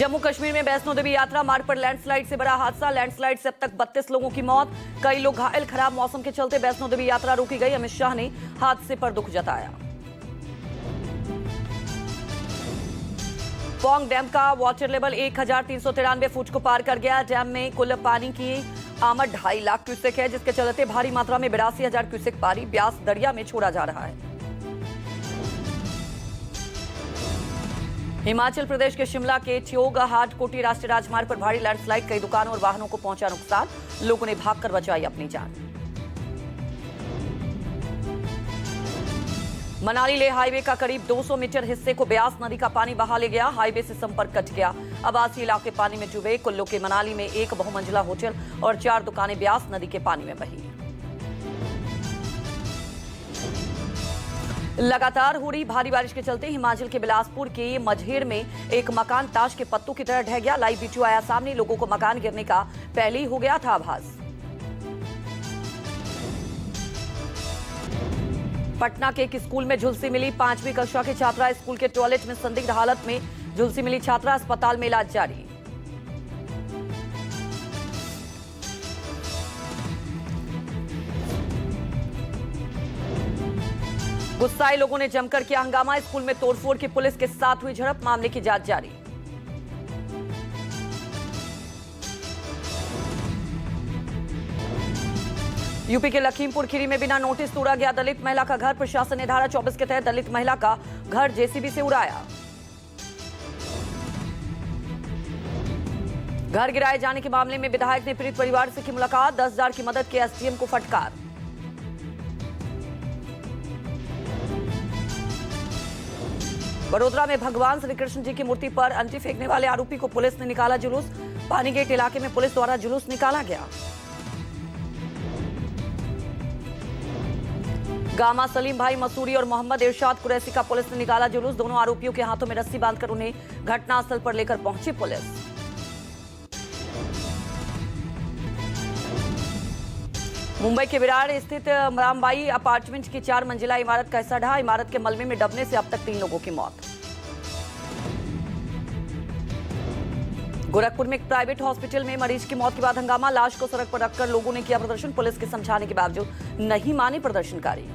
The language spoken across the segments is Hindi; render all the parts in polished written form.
जम्मू कश्मीर में वैष्णो देवी यात्रा मार्ग पर लैंडस्लाइड से बड़ा हादसा। लैंडस्लाइड से अब तक 32 लोगों की मौत, कई लोग घायल। खराब मौसम के चलते वैष्णो देवी यात्रा रोकी गई। अमित शाह ने हादसे पर दुख जताया। पौंग डैम का वाटर लेवल 1393 फुट को पार कर गया। डैम में कुल पानी की आमद 2.5 लाख क्यूसेक है, जिसके चलते भारी मात्रा में 82,000 क्यूसेक पानी ब्यास दरिया में छोड़ा जा रहा है। हिमाचल प्रदेश के शिमला के ठियोग हाट कोटी राष्ट्रीय राजमार्ग पर भारी लैंडस्लाइड, कई दुकानों और वाहनों को पहुंचा नुकसान। लोगों ने भागकर बचाई अपनी जान। मनाली लेह हाईवे का करीब 200 मीटर हिस्से को ब्यास नदी का पानी बहा ले गया। हाईवे से संपर्क कट गया। आवासीय इलाके पानी में डूबे। कुल्लू के मनाली में एक बहुमंजिला होटल और 4 दुकानें ब्यास नदी के पानी में बही। लगातार हो रही भारी बारिश के चलते हिमाचल के बिलासपुर के मझेर में एक मकान ताश के पत्तों की तरह ढह गया। लाइव वीडियो आया सामने। लोगों को मकान गिरने का पहले ही हो गया था आभास। पटना के एक स्कूल में झुलसी मिली। 5वीं कक्षा की छात्रा। स्कूल के टॉयलेट में संदिग्ध हालत में झुलसी मिली छात्रा। अस्पताल में इलाज जारी। गुस्साए लोगों ने जमकर किया हंगामा। स्कूल में तोड़फोड़ की पुलिस के साथ हुई झड़प। मामले की जांच जारी। यूपी के लखीमपुर खीरी में बिना नोटिस तोड़ा गया दलित महिला का घर। प्रशासन ने धारा 24 के तहत दलित महिला का घर जेसीबी से उड़ाया। घर गिराए जाने के मामले में विधायक ने पीड़ित परिवार से की मुलाकात। 10,000 की मदद के एसडीएम को फटकार। बड़ोदरा में भगवान श्री कृष्ण जी की मूर्ति पर अंटी फेंकने वाले आरोपी को पुलिस ने निकाला जुलूस। पानीगेट इलाके में पुलिस द्वारा जुलूस निकाला गया। गामा सलीम भाई मसूरी और मोहम्मद इरशाद कुरैशी का पुलिस ने निकाला जुलूस। दोनों आरोपियों के हाथों में रस्सी बांधकर उन्हें घटनास्थल पर लेकर पहुंची पुलिस। मुंबई के विरार स्थित रामबाई अपार्टमेंट की 4 मंजिला इमारत का हिस्सा ढहा। इमारत के मलबे में दबने से अब तक 3 लोगों की मौत। गोरखपुर में एक प्राइवेट हॉस्पिटल में मरीज की मौत के बाद हंगामा। लाश को सड़क पर रखकर लोगों ने किया प्रदर्शन। पुलिस के समझाने के बावजूद नहीं माने प्रदर्शनकारी।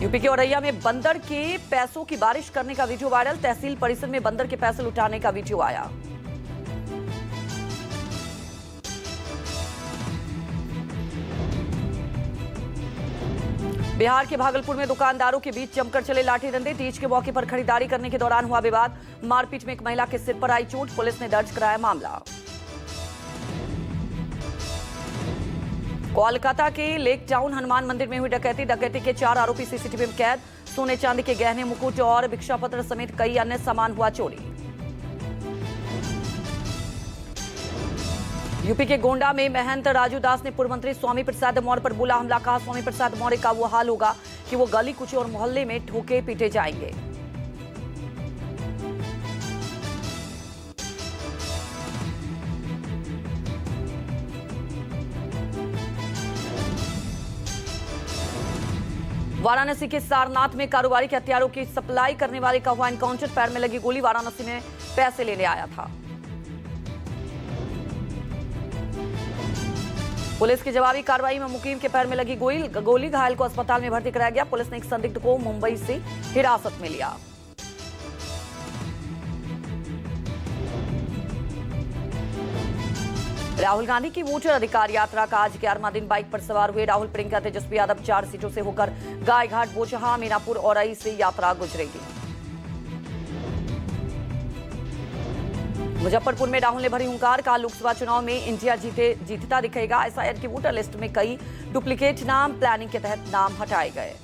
यूपी के औरैया में बंदर के पैसों की बारिश करने का वीडियो वायरल। तहसील परिसर में बंदर के पैसे लुटाने का वीडियो आया। बिहार के भागलपुर में दुकानदारों के बीच जमकर चले लाठी डंडे। तीज के मौके पर खरीदारी करने के दौरान हुआ विवाद। मारपीट में एक महिला के सिर पर आई चोट। पुलिस ने दर्ज कराया मामला। कोलकाता के लेक टाउन हनुमान मंदिर में हुई डकैती। डकैती के 4 आरोपी सीसीटीवी में कैद। सोने चांदी के गहने, मुकुट और भिक्षा पत्र समेत कई अन्य सामान हुआ चोरी। यूपी के गोंडा में महंत राजू दास ने पूर्व मंत्री स्वामी प्रसाद मौर्य पर बोला हमला। कहा स्वामी प्रसाद मौर्य का वो हाल होगा कि वो गली कुची और मोहल्ले में ठोके पीटे जाएंगे। वाराणसी के सारनाथ में कारोबारी के हथियारों की सप्लाई करने वाले का हुआ एनकाउंटर। पैर में लगी गोली। वाराणसी में पैसे लेने आया था। पुलिस की जवाबी कार्रवाई में मुकीम के पैर में लगी गोली। घायल को अस्पताल में भर्ती कराया गया। पुलिस ने एक संदिग्ध को मुंबई से हिरासत में लिया। राहुल गांधी की वोटर अधिकार यात्रा का आज 11वां दिन बाइक पर सवार हुए राहुल, प्रियंका, तेजस्वी यादव 4 सीटों से होकर गायघाट, बोचहा, मीनापुर और औरई से यात्रा गुजरेगी। मुजफ्फरपुर में राहुल ने भरी हुंकार। कहा लोकसभा चुनाव में इंडिया जीतता दिखेगा। एसआईआर की वोटर लिस्ट में कई डुप्लीकेट नाम, प्लानिंग के तहत नाम हटाए गए।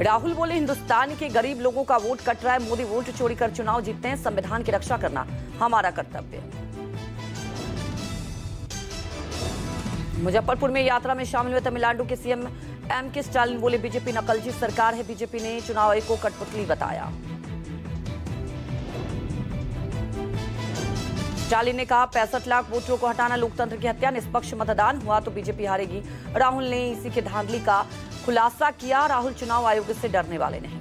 राहुल बोले हिंदुस्तान के गरीब लोगों का वोट कट रहा है। मोदी वोट चोरी कर चुनाव जीतते हैं। संविधान की रक्षा करना हमारा कर्तव्य। मुजफ्फरपुर में यात्रा में शामिल हुए तमिलनाडु के सीएम एम.के. स्टालिन बोले बीजेपी नकलची सरकार है। बीजेपी ने चुनाव आयोग को कठपुतली बताया। स्टालिन ने कहा 65 लाख वोटरों को हटाना लोकतंत्र की हत्या, निष्पक्ष मतदान हुआ तो बीजेपी हारेगी। राहुल ने इसी के धांधली का खुलासा किया। राहुल चुनाव आयोग से डरने वाले नहीं।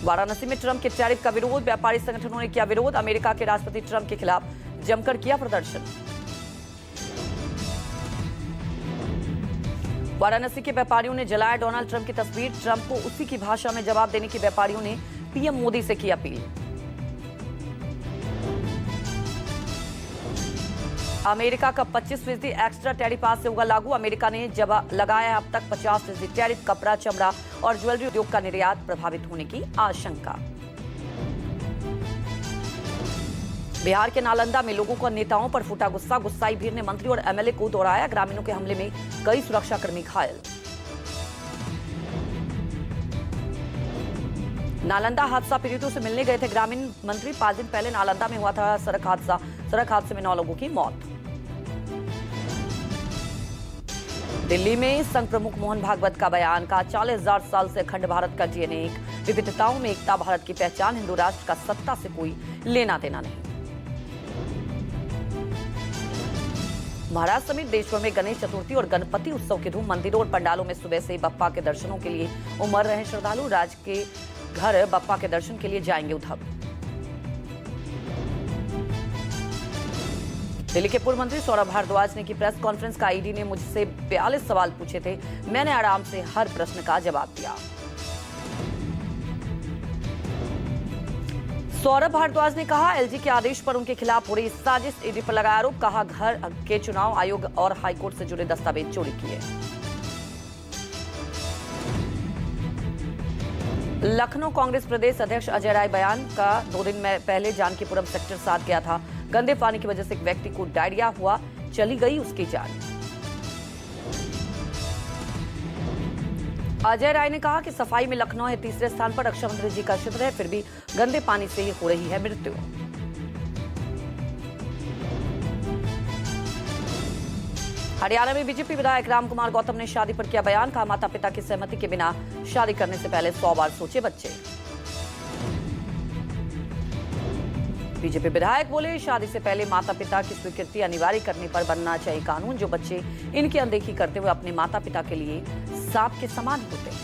वाराणसी में ट्रंप के टैरिफ का विरोध, व्यापारी संगठनों ने किया विरोध। अमेरिका के राष्ट्रपति ट्रंप के खिलाफ जमकर किया प्रदर्शन। वाराणसी के व्यापारियों ने जलाया डोनाल्ड ट्रंप की तस्वीर। ट्रंप को उसी की भाषा में जवाब देने की व्यापारियों ने पीएम मोदी से की अपील। अमेरिका का 25% एक्स्ट्रा टैरिफ आज से होगा लागू। अमेरिका ने जब लगाया अब तक 50% टैरिफ। कपड़ा, चमड़ा और ज्वेलरी उद्योग का निर्यात प्रभावित होने की आशंका। बिहार के नालंदा में लोगों का नेताओं पर फूटा गुस्सा। गुस्साई भीड़ ने मंत्री और एमएलए को दौड़ाया। ग्रामीणों के हमले में कई सुरक्षाकर्मी घायल। नालंदा हादसा पीड़ितों से मिलने गए थे ग्रामीण मंत्री। 5 दिन पहले नालंदा में हुआ था सड़क हादसा। सड़क हादसे में 9 लोगों की मौत। दिल्ली में संघ प्रमुख मोहन भागवत का बयान, कहा 40,000 साल से अखंड भारत का डीएनए, विविधताओं में एकता भारत की पहचान, हिंदू राष्ट्र का सत्ता से कोई लेना देना नहीं। महाराष्ट्र समेत देशभर में गणेश चतुर्थी और गणपति उत्सव की धूम। मंदिरों और पंडालों में सुबह से ही बप्पा के दर्शनों के लिए उमड़ रहे श्रद्धालु। राज्य के घर बप्पा के दर्शन के लिए जाएंगे उधर। दिल्ली के पूर्व मंत्री सौरभ भारद्वाज ने की प्रेस कॉन्फ्रेंस। का ईडी ने मुझसे 42 सवाल पूछे थे, मैंने आराम से हर प्रश्न का जवाब दिया। सौरभ भारद्वाज ने कहा एलजी के आदेश पर उनके खिलाफ हो रही साजिश। ईडी पर लगाया आरोप, कहा घर के चुनाव आयोग और हाईकोर्ट से जुड़े दस्तावेज चोरी किए। लखनऊ कांग्रेस प्रदेश अध्यक्ष अजय राय बयान, का 2 दिन पहले जानकीपुरम सेक्टर 7 गया था। गंदे पानी की वजह से एक व्यक्ति को डायरिया हुआ, चली गई उसकी जान। अजय राय ने कहा कि सफाई में लखनऊ है तीसरे स्थान पर। रक्षा मंत्री जी का क्षेत्र है, फिर भी गंदे पानी से ही हो रही है मृत्यु। हरियाणा में बीजेपी विधायक रामकुमार गौतम ने शादी पर किया बयान, कहा माता पिता की सहमति के बिना शादी करने से पहले 100 बार सोचे बच्चे। बीजेपी विधायक बोले शादी से पहले माता पिता की स्वीकृति अनिवार्य करने पर बनना चाहिए कानून। जो बच्चे इनकी अनदेखी करते हुए अपने माता पिता के लिए सांप के समान होते हैं।